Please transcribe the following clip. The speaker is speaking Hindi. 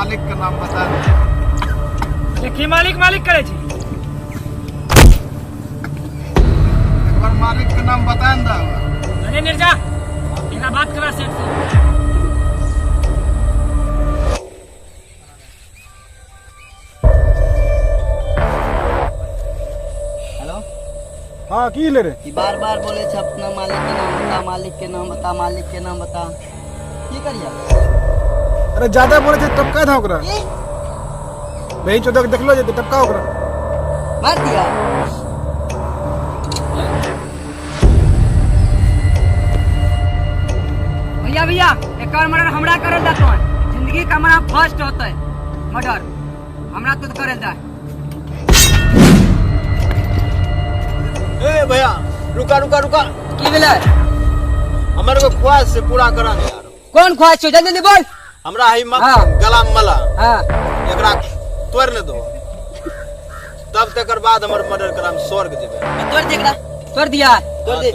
मालिक के नाम बता दे। देखिए मालिक मालिक करे छी। एक बार मालिक के नाम बता ना। अरे निर्जा एक बात करा सेठ से। हेलो हाँ की ले रे बार बार बोले छे अपना मालिक के नाम बता, मालिक के नाम बता, मालिक के नाम बता। की करिया? अरे ज्यादा बोले थे टपका था ओकरा भाई चौदह देख लो जे टपका ओकरा मार दिया। भैया भैया एक और मर्डर हमरा करल दा तो जिंदगी का हमारा फर्स्ट होता है मर्डर हमरा तो करल दा। ए भैया रुका रुका रुका। की भेलै? हमारे को ख्वाहिश से पूरा करा यार। कौन ख्वाहिश छौ जल्दी जल्दी बोल। हमरा ही हाँ। गला में मला हां एकरा तोड़ ले दो तब तकर बाद हमर मर्डर कराम स्वर्ग जेबे। तोड़ दे एकरा। तोड़ दिया। तोड़ दे।